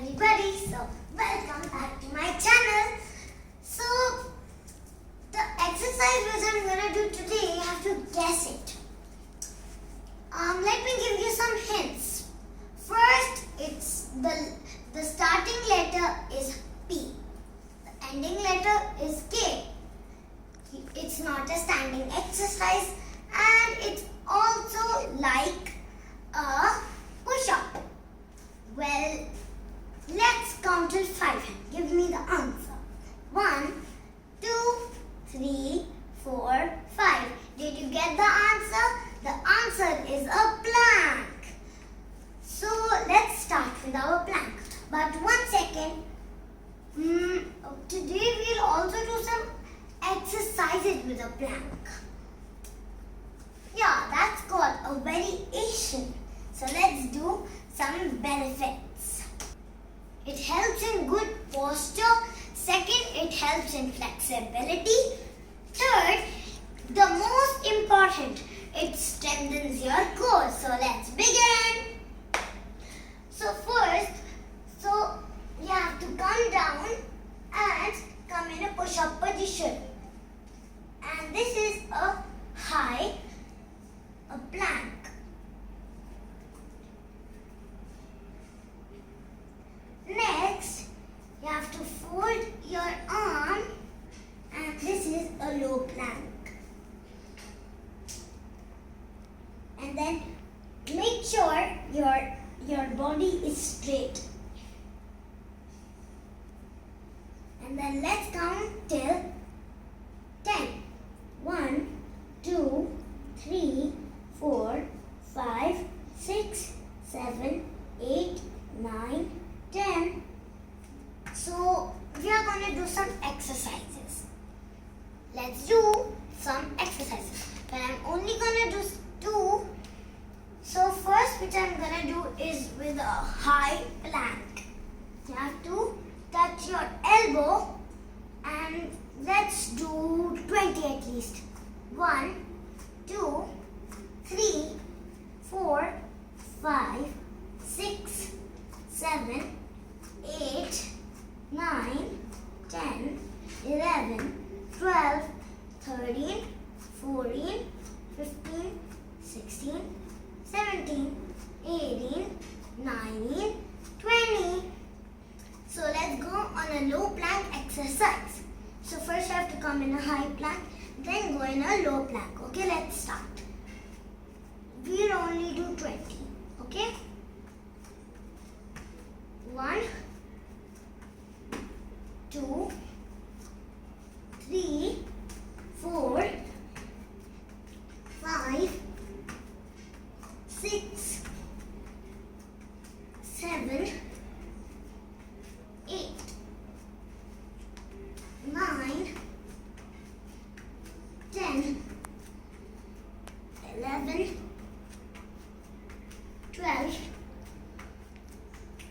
everybody, so welcome back to my channel. So the exercise which I'm gonna do today, you have to guess it. Let me give you some hints. First, it's the starting letter is P, the ending letter is K. It's not a standing exercise and it's also like a push-up. Well, let's count till 5 and give me the answer. 1, 2, 3, 4, 5. Did you get the answer? The answer is a plank. So let's start with our plank. But 1 second. Today we'll also do some exercises with a plank. Yeah, that's called a variation. So let's do some benefits. It helps in good posture. Second, it helps in flexibility. Third, the most important, it strengthens your core. So let's begin. So first, you have to come down and come in a push-up position. And this is a plank. Next, you have to fold your arm and this is a low plank. And then make sure your body is straight. And then let's count till 10. 1, 2, 3, 4, 5, 6, 7, 8, 9, 10. So we are going to do some exercises. Let's do some exercises. But I'm only going to do 2. So first which I'm going to do is with a high plank. You have to touch your elbow and let's do 20 at least. 1, 2, 3, 4, 5, 6, 7, 8, 9, 10, 11, 12, 13, 14, 15, 16, 17, 18, 19, 20. So let's go on a low plank exercise. So first you have to come in a high plank, then go in a low plank. Okay, let's start. We'll only do 20. Okay? 1, 2, 3, 4, 5, 6, 7, 8, 9, 10, 11, 12,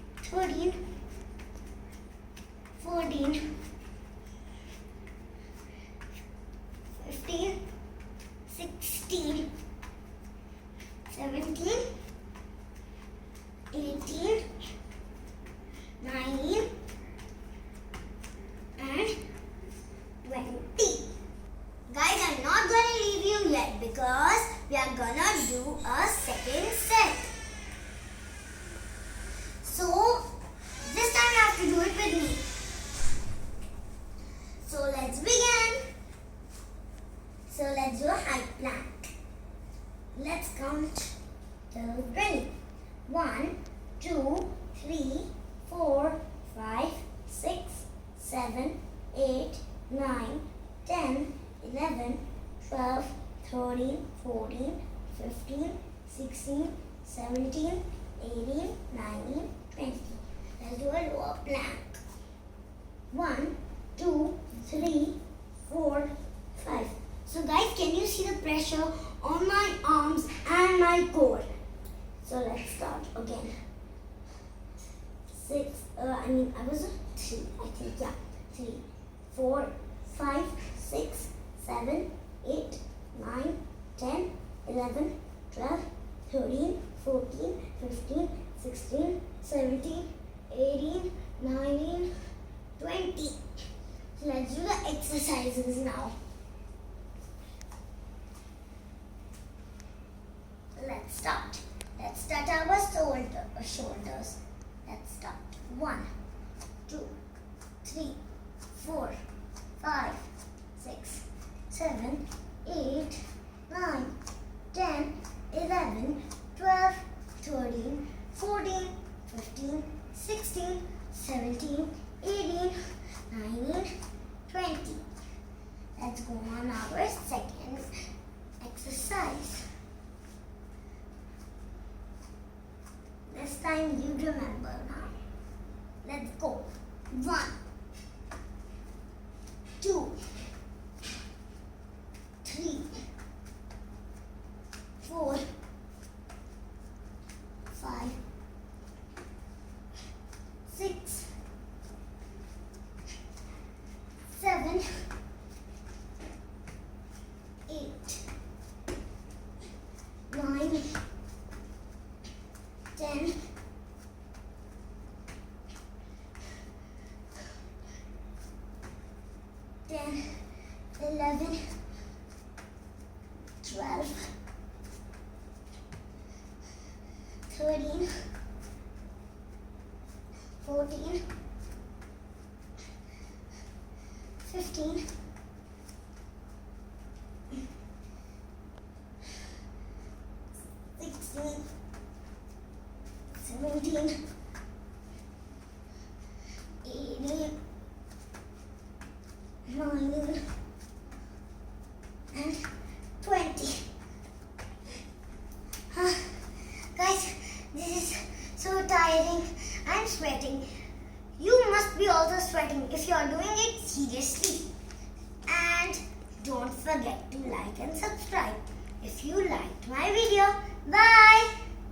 13, 14, 15, 16, 17, 18, 19, and 20. Guys, I'm not going to leave you yet because we are going to do a second set. So, this time you have to do it with me. So, let's begin. So, let's do a high plank. Let's count till 20. 1, 2, 3, 4, 5, 6, 7, 8, 9, 10, 11, 12, 13, 14, 15, 16, 17, 18, 19, 20. Let's do a lower plank. 1, 2, 3, 4, 5. So guys, can you see the pressure on my arms and my core? So let's start again. 3, 4, 5, 6, 7, 8, 9, 10, 11, 12, 13, 14, 15, 16, 17, 18, 19, 20. So let's do the exercises now. Let's start. Let's start our shoulders. Let's start. 1, 2, 3, 4, 5, 6, 7, 8, 9, 10, 11, 12, 13, 14, 15, 16, 17, 18, 19, 20. Let's go on our second exercise. This time you remember now. Let's go. 1, 2, 3, 4, 5, 6, 7, 8, 9, 10, 11, 12, 13, 14, 15, 16, 17, 18, 19, and 20. Guys, this is so tiring. I'm sweating. You must be also sweating if you are doing it seriously. And don't forget to like and subscribe if you liked my video. Bye.